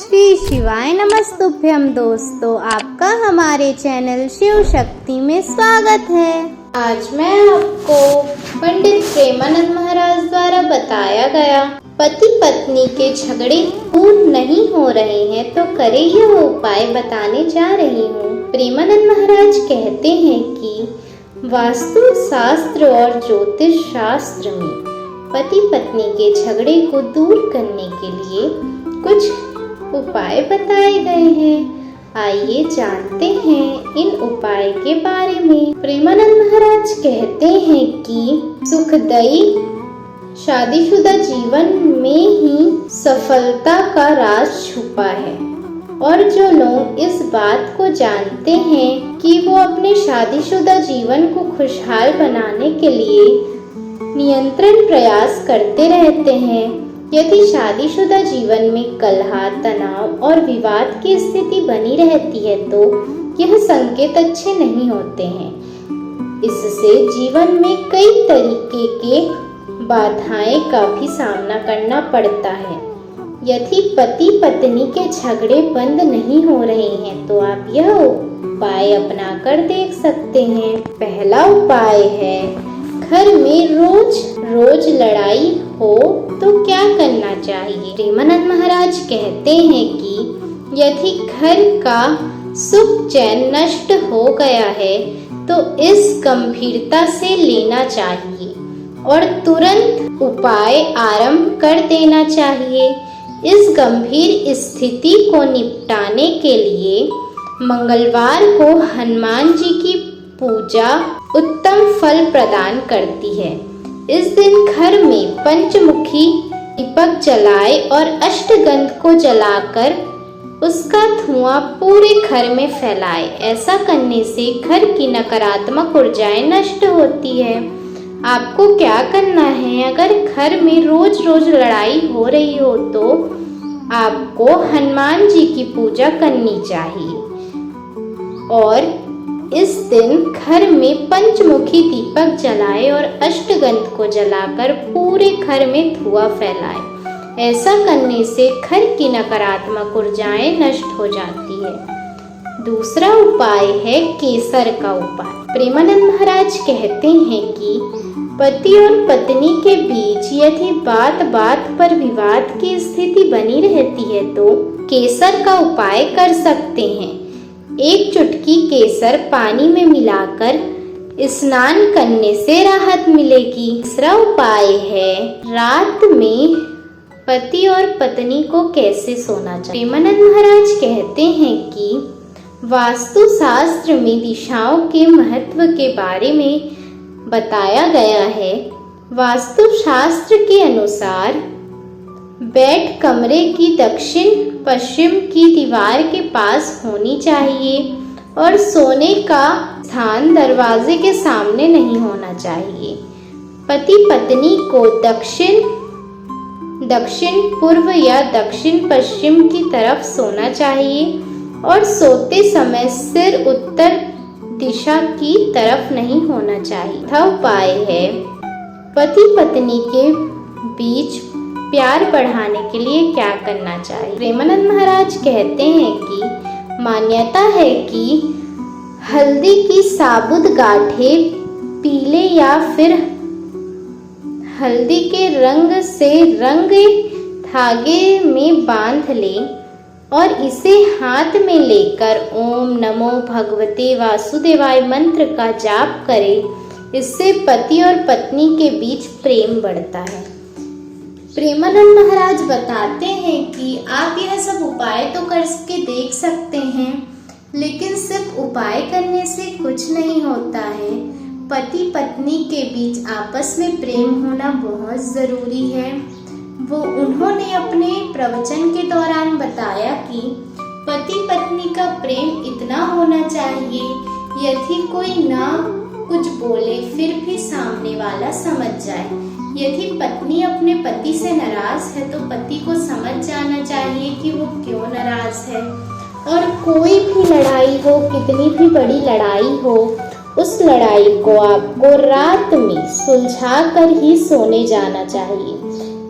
श्री शिवाय नमस्तुभ्यम दोस्तों, आपका हमारे चैनल शिव शक्ति में स्वागत है। आज मैं आपको पंडित प्रेमानंद महाराज द्वारा बताया गया पति पत्नी के झगड़े दूर नहीं हो रहे हैं तो करे यह उपाय बताने जा रही हूँ। प्रेमानंद महाराज कहते हैं कि वास्तु शास्त्र और ज्योतिष शास्त्र में पति पत्नी के झगड़े को दूर करने के लिए कुछ उपाय बताए गए हैं। आइए जानते हैं इन उपाय के बारे में। प्रेमानंद महाराज कहते हैं कि सुखदायी शादीशुदा जीवन में ही सफलता का राज छुपा है और जो लोग इस बात को जानते हैं कि वो अपने शादीशुदा जीवन को खुशहाल बनाने के लिए नियंत्रण प्रयास करते रहते हैं, यदि शादीशुदा जीवन में कलह, तनाव और विवाद की स्थिति बनी रहती है तो यह संकेत अच्छे नहीं होते हैं। इससे जीवन में कई तरीके के बाधाएं का भी सामना करना पड़ता है। यदि पति पत्नी के झगड़े बंद नहीं हो रहे हैं तो आप यह उपाय अपना कर देख सकते हैं। पहला उपाय है, घर में रोज रोज लड़ाई हो तो क्या करना चाहिए। प्रेमानंद महाराज कहते हैं कि यदि घर का सुख चैन नष्ट हो गया है तो इस गंभीरता से लेना चाहिए और तुरंत उपाय आरंभ कर देना चाहिए। इस गंभीर स्थिति को निपटाने के लिए मंगलवार को हनुमान जी की पूजा उत्तम फल प्रदान करती है। इस दिन घर में पंचमुखी दीपक जलाए और अष्टगंध को जलाकर उसका धुआं पूरे घर में फैलाए। ऐसा करने से घर की नकारात्मक ऊर्जाएं नष्ट होती है। आपको क्या करना है, अगर घर में रोज रोज लड़ाई हो रही हो तो आपको हनुमान जी की पूजा करनी चाहिए और इस दिन घर में पंचमुखी दीपक जलाए और अष्टगंध को जलाकर पूरे घर में धुआं फैलाए। ऐसा करने से घर की नकारात्मक ऊर्जाएं नष्ट हो जाती है। दूसरा उपाय है केसर का उपाय। प्रेमानंद महाराज कहते हैं कि पति और पत्नी के बीच यदि बात बात पर विवाद की स्थिति बनी रहती है तो केसर का उपाय कर सकते हैं। एक चुटकी केसर पानी में मिलाकर स्नान करने से राहत मिलेगी। तीसरा उपाय है, रात में पति और पत्नी को कैसे सोना चाहिए। प्रेमानंद महाराज कहते हैं कि वास्तु शास्त्र में दिशाओं के महत्व के बारे में बताया गया है। वास्तु शास्त्र के अनुसार बेड कमरे की दक्षिण पश्चिम की दीवार के पास होनी चाहिए और सोने का स्थान दरवाजे के सामने नहीं होना चाहिए। पति पत्नी को दक्षिण पूर्व या दक्षिण पश्चिम की तरफ सोना चाहिए और सोते समय सिर उत्तर दिशा की तरफ नहीं होना चाहिए। यह उपाय है, पति पत्नी के बीच प्यार बढ़ाने के लिए क्या करना चाहिए। प्रेमानंद महाराज कहते हैं कि मान्यता है कि हल्दी की साबुत गांठें पीले या फिर हल्दी के रंग से रंगे धागे में बांध लें और इसे हाथ में लेकर ओम नमो भगवते वासुदेवाय मंत्र का जाप करें। इससे पति और पत्नी के बीच प्रेम बढ़ता है। प्रेमानंद महाराज बताते हैं कि आप यह सब उपाय तो करके देख सकते हैं, लेकिन सिर्फ उपाय करने से कुछ नहीं होता है। पति पत्नी के बीच आपस में प्रेम होना बहुत ज़रूरी है। उन्होंने अपने प्रवचन के दौरान बताया कि पति पत्नी का प्रेम इतना होना चाहिए, यदि कोई ना कुछ बोले फिर भी सामने वाला समझ जाए। यदि पत्नी अपने पति से नाराज है तो पति को समझ जाना चाहिए कि वो क्यों नाराज है और कोई भी लड़ाई हो, कितनी भी बड़ी लड़ाई हो, उस लड़ाई को आपको रात में सुलझा कर ही सोने जाना चाहिए।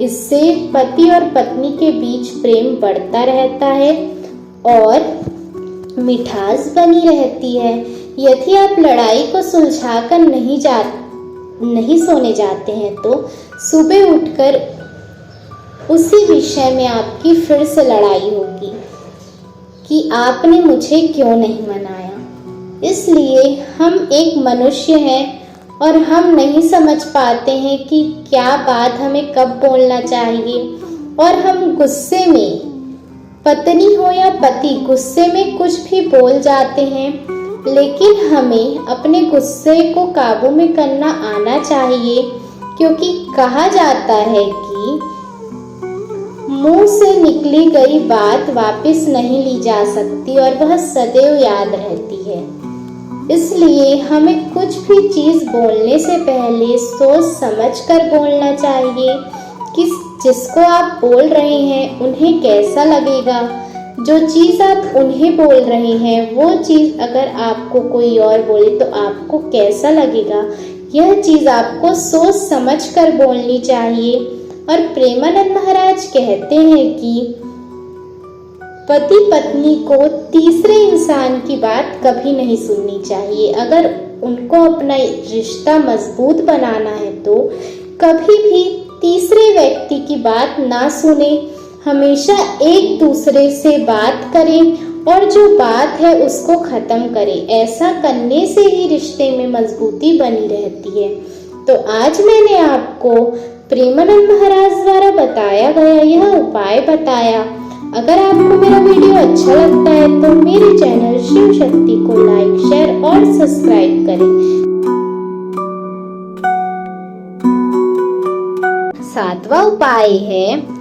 इससे पति और पत्नी के बीच प्रेम बढ़ता रहता है और मिठास बनी रहती है। यदि आप लड़ाई को सुलझाकर नहीं सोने जाते हैं तो सुबह उठकर उसी विषय में आपकी फिर से लड़ाई होगी कि आपने मुझे क्यों नहीं मनाया। इसलिए हम एक मनुष्य हैं और हम नहीं समझ पाते हैं कि क्या बात हमें कब बोलना चाहिए, और हम गुस्से में, पत्नी हो या पति, गुस्से में कुछ भी बोल जाते हैं। लेकिन हमें अपने गुस्से को काबू में करना आना चाहिए, क्योंकि कहा जाता है कि मुंह से निकली गई बात वापस नहीं ली जा सकती और वह सदैव याद रहती है। इसलिए हमें कुछ भी चीज़ बोलने से पहले सोच समझ कर बोलना चाहिए कि जिसको आप बोल रहे हैं उन्हें कैसा लगेगा। जो चीज़ आप उन्हें बोल रहे हैं वो चीज़ अगर आपको कोई और बोले तो आपको कैसा लगेगा। यह चीज़ आपको सोच समझ कर बोलनी चाहिए। और प्रेमानंद महाराज कहते हैं कि पति पत्नी को तीसरे इंसान की बात कभी नहीं सुननी चाहिए। अगर उनको अपना रिश्ता मजबूत बनाना है तो कभी भी तीसरे व्यक्ति की बात ना सुने। हमेशा एक दूसरे से बात करें और जो बात है उसको खत्म करें। ऐसा करने से ही रिश्ते में मजबूती बनी रहती है। तो आज मैंने आपको प्रेमानंद महाराज द्वारा बताया गया यह उपाय बताया। अगर आपको मेरा वीडियो अच्छा लगता है तो मेरे चैनल शिव शक्ति को लाइक, शेयर और सब्सक्राइब करें। सातवां उपाय है